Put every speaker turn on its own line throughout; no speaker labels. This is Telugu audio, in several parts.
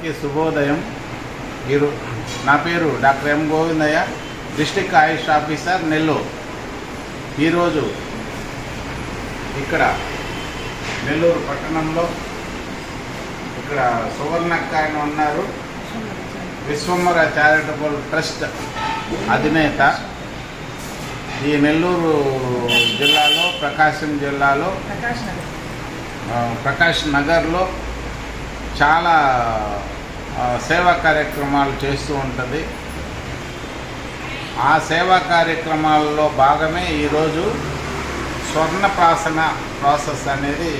అందరికీ శుభోదయం. నా పేరు డాక్టర్ ఎం గోవిందయ్య, డిస్ట్రిక్ట్ ఆయుష్ ఆఫీసర్ నెల్లూరు. ఈరోజు ఇక్కడ నెల్లూరు పట్టణంలో ఇక్కడ సువర్ణక్క అని ఉన్నారు, విశ్వంబర చారిటబుల్ ట్రస్ట్ అధినేత. ఈ నెల్లూరు జిల్లాలో ప్రకాశం జిల్లాలో ప్రకాష్ నగర్లో చాలా సేవా కార్యక్రమాలు చేస్తూ ఉంటుంది. ఆ సేవా కార్యక్రమాల్లో భాగమే ఈరోజు స్వర్ణప్రాసన ప్రాసెస్ అనేది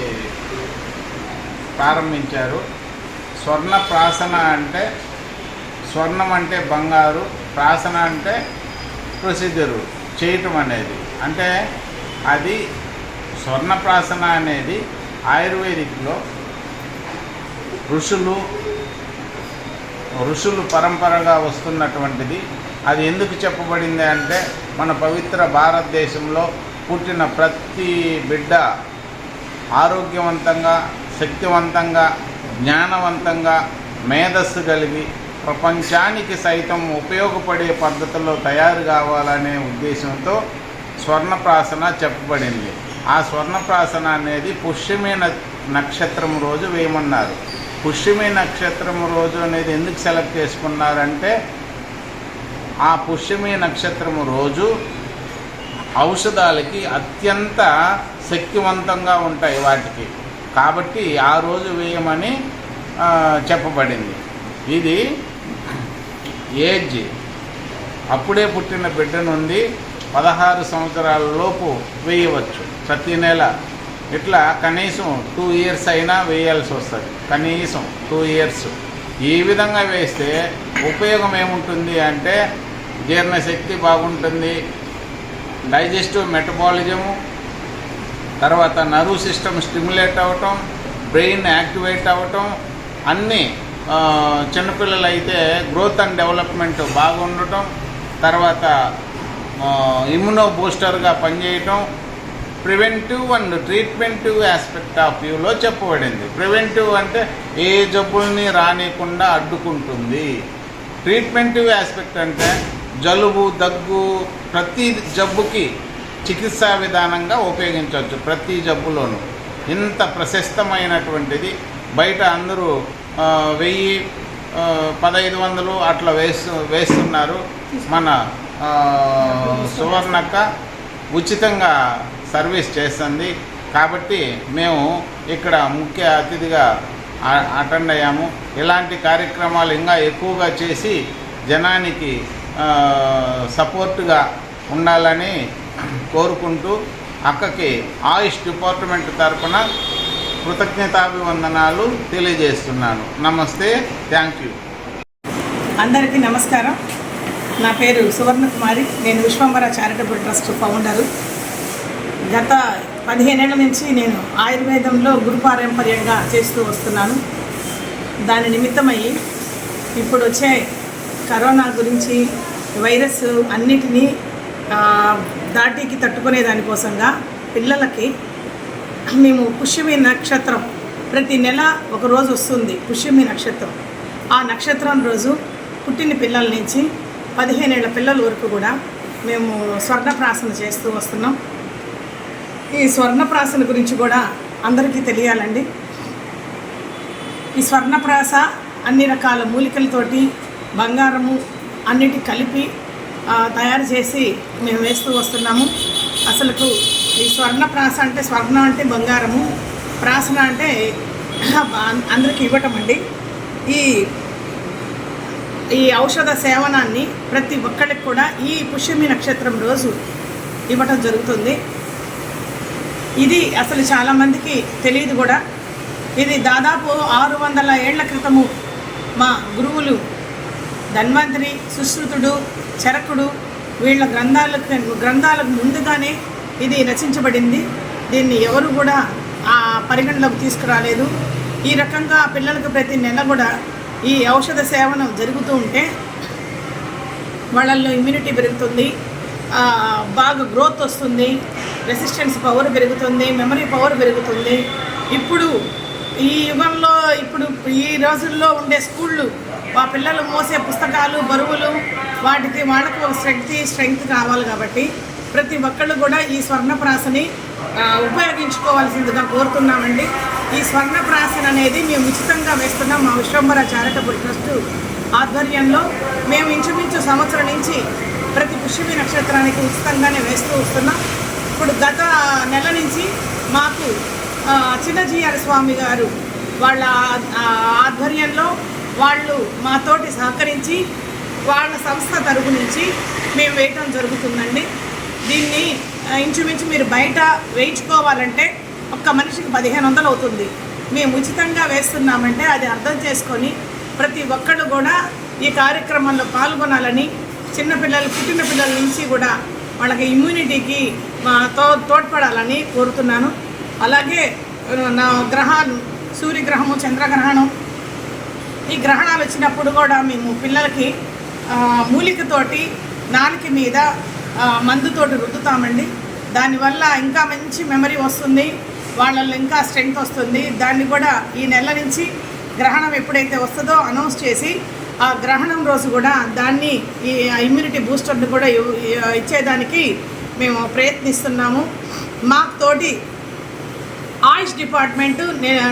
ప్రారంభించారు. స్వర్ణప్రాసన అంటే స్వర్ణం అంటే బంగారు, ప్రాసన అంటే ప్రొసీజరు చేయటం అనేది. అంటే అది స్వర్ణప్రాసన అనేది ఆయుర్వేదిక్లో ఋషులు పరంపరగా వస్తున్నటువంటిది. అది ఎందుకు చెప్పబడింది అంటే మన పవిత్ర భారతదేశంలో పుట్టిన ప్రతి బిడ్డ ఆరోగ్యవంతంగా, శక్తివంతంగా, జ్ఞానవంతంగా, మేధస్సు కలిగి ప్రపంచానికి సైతం ఉపయోగపడే పద్ధతుల్లో తయారు కావాలనే ఉద్దేశంతో స్వర్ణప్రాసన చెప్పబడింది. ఆ స్వర్ణప్రాసన అనేది పుష్యమి నక్షత్రం రోజు వేయమన్నారు. పుష్యమి నక్షత్రం రోజు అనేది ఎందుకు సెలెక్ట్ చేసుకున్నారంటే ఆ పుష్యమి నక్షత్రం రోజు ఔషధాలకి అత్యంత శక్తివంతంగా ఉంటాయి వాటికి, కాబట్టి ఆ రోజు వేయమని చెప్పబడింది. ఇది ఏజ్ అప్పుడే పుట్టిన బిడ్డ నుండి 16 సంవత్సరాల లోపు వేయవచ్చు ప్రతి నెల. ఇట్లా కనీసం 2 years అయినా వేయాల్సి వస్తుంది, కనీసం 2 years. ఈ విధంగా వేస్తే ఉపయోగం ఏముంటుంది అంటే జీర్ణశక్తి బాగుంటుంది, డైజెస్టివ్ మెటబాలిజము, తర్వాత నర్వ్ సిస్టమ్ స్టిమ్యులేట్ అవ్వటం, బ్రెయిన్ యాక్టివేట్ అవ్వటం, అన్నీ చిన్నపిల్లలు అయితే గ్రోత్ అండ్ డెవలప్మెంట్ బాగుండటం, తర్వాత ఇమ్యూనో బూస్టర్గా పనిచేయటం, ప్రివెంటివ్ అండ్ ట్రీట్మెంటివ్ ఆస్పెక్ట్ ఆఫ్ వ్యూలో చెప్పబడింది. ప్రివెంటివ్ అంటే ఏ జబ్బుల్ని రానికుండా అడ్డుకుంటుంది. ట్రీట్మెంటివ్ ఆస్పెక్ట్ అంటే జలుబు, దగ్గు, ప్రతి జబ్బుకి చికిత్సా విధానంగా ఉపయోగించవచ్చు. ప్రతి జబ్బులోనూ ఇంత ప్రశస్తమైనటువంటిది. బయట అందరూ 1000, 1500 అట్లా వేస్తున్నారు. మన సువర్ణక్క ఉచితంగా సర్వీస్ చేస్తుంది. కాబట్టి మేము ఇక్కడ ముఖ్య అతిథిగా అటెండ్ అయ్యాము. ఇలాంటి కార్యక్రమాలు ఇంకా ఎక్కువగా చేసి జనానికి సపోర్టుగా ఉండాలని కోరుకుంటూ అక్కకి ఆయుష్ డిపార్ట్మెంట్ తరఫున కృతజ్ఞతాభివందనాలు తెలియజేస్తున్నాను. నమస్తే, థ్యాంక్ యూ.
అందరికీ నమస్కారం. నా పేరు సువర్ణకుమారి. నేను విశ్వంబర చారిటబుల్ ట్రస్ట్ ఫౌండరు. గత 15 ఏళ్ల నుంచి నేను ఆయుర్వేదంలో గురుపారంపర్యంగా చేస్తూ వస్తున్నాను. దాని నిమిత్తమై ఇప్పుడు వచ్చే కరోనా గురించి, వైరస్ అన్నిటినీ దాటికి తట్టుకునే దానికోసంగా పిల్లలకి మేము పుష్యమి నక్షత్రం ప్రతి నెల ఒక రోజు వస్తుంది. పుష్యమి నక్షత్రం, ఆ నక్షత్రం రోజు పుట్టిన పిల్లల నుంచి 15 ఏళ్ల పిల్లల వరకు కూడా మేము స్వర్ణప్రాసన చేస్తూ వస్తున్నాం. ఈ స్వర్ణప్రాసన గురించి కూడా అందరికీ తెలియాలండి. ఈ స్వర్ణప్రాస అన్ని రకాల మూలికలతోటి, బంగారము అన్నిటి కలిపి తయారు చేసి మేము వేస్తూ వస్తున్నాము. అసలుకు ఈ స్వర్ణప్రాస అంటే స్వర్ణం అంటే బంగారము, ప్రాసన అంటే అందరికీ ఇవ్వటం అండి. ఈ ఔషధ సేవనాన్ని ప్రతి ఒక్కరికి కూడా ఈ పుష్యమి నక్షత్రం రోజు ఇవ్వటం జరుగుతుంది. ఇది అసలు చాలామందికి తెలియదు కూడా. ఇది దాదాపు 600 ఏళ్ల క్రితము మా గురువులు ధన్వంతరి, సుశ్రుతుడు, చరకుడు వీళ్ళ గ్రంథాలకు ముందుగానే ఇది రచించబడింది. దీన్ని ఎవరు కూడా ఆ పరిగణలోకి తీసుకురాలేదు. ఈ రకంగా పిల్లలకు ప్రతి నెల కూడా ఈ ఔషధ సేవనం జరుగుతూ ఉంటే వాళ్ళల్లో ఇమ్యూనిటీ పెరుగుతుంది, బాగా గ్రోత్ వస్తుంది, రెసిస్టెన్స్ పవర్ పెరుగుతుంది, మెమరీ పవర్ పెరుగుతుంది. ఇప్పుడు ఈ యుగంలో ఇప్పుడు ఈ రోజుల్లో ఉండే స్కూళ్ళు ఆ పిల్లలు మోసే పుస్తకాలు బరువులు వాళ్ళకు ఒక స్ట్రెంగ్త్ కావాలి కాబట్టి ప్రతి ఒక్కళ్ళు కూడా ఈ స్వర్ణప్రాసని ఉపయోగించుకోవాల్సిందిగా కోరుతున్నామండి. ఈ స్వర్ణప్రాసన అనేది మేము ఉచితంగా వేస్తున్నాం. మా విశ్వంబర చారిటబుల్ ట్రస్ట్ ఆధ్వర్యంలో మేము ఇంచుమించు సంవత్సరం నుంచి ప్రతి పుష్యమి నక్షత్రానికి ఉచితంగానే వేస్తూ వస్తున్నాం. ఇప్పుడు గత నెల నుంచి మాకు చిన్నజీఆర్ స్వామి గారు వాళ్ళ ఆధ్వర్యంలో వాళ్ళు మాతోటి సహకరించి వాళ్ళ సంస్థ తరపు నుంచి మేము వేయటం జరుగుతుందండి. దీన్ని ఇంచుమించు మీరు బయట వేయించుకోవాలంటే ఒక్క మనిషికి 1500 అవుతుంది. మేము ఉచితంగా వేస్తున్నామంటే అది అర్థం చేసుకొని ప్రతి ఒక్కళ్ళు కూడా ఈ కార్యక్రమంలో పాల్గొనాలని, చిన్నపిల్లలు పుట్టిన పిల్లల నుంచి కూడా వాళ్ళకి ఇమ్యూనిటీకి తోడ్పడాలని కోరుతున్నాను. అలాగే నా గ్రహాలు సూర్యగ్రహము, చంద్రగ్రహణం, ఈ గ్రహణాలు వచ్చినప్పుడు కూడా మేము పిల్లలకి మూలికతోటి నాలుక మీద మందుతోటి రుద్దుతామండి. దానివల్ల ఇంకా మంచి మెమరీ వస్తుంది, వాళ్ళల్లో ఇంకా స్ట్రెంగ్త్ వస్తుంది. దాన్ని కూడా ఈ నెల నుంచి గ్రహణం ఎప్పుడైతే వస్తుందో అనౌన్స్ చేసి ఆ గ్రహణం రోజు కూడా దాన్ని ఈ ఇమ్యూనిటీ బూస్టర్ని కూడా ఇచ్చేదానికి మేము ప్రయత్నిస్తున్నాము. మాకు తోటి ఆయుష్ డిపార్ట్మెంటు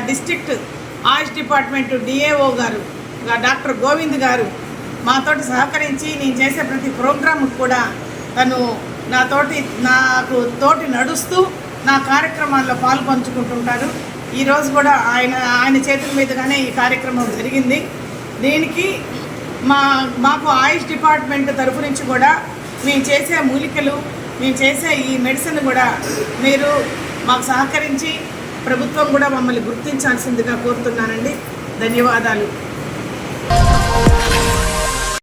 డిస్ట్రిక్ట్ ఆయుష్ డిపార్ట్మెంటు డిఏఓ గారు డాక్టర్ గోవింద్ గారు మాతోటి సహకరించి నేను చేసే ప్రతి ప్రోగ్రాంకు కూడా తను నాకు తోటి నడుస్తూ నా కార్యక్రమాల్లో పాల్పంచుకుంటుంటారు. ఈరోజు కూడా ఆయన చేతుల మీదుగానే ఈ కార్యక్రమం జరిగింది. దీనికి మాకు ఆయుష్ డిపార్ట్మెంట్ తరఫు నుంచి కూడా మేము చేసే మూలికలు, మేము చేసే ఈ మెడిసిన్ కూడా మీరు మాకు సహకరించి ప్రభుత్వం కూడా మమ్మల్ని గుర్తించాల్సిందిగా కోరుతున్నానండి. ధన్యవాదాలు.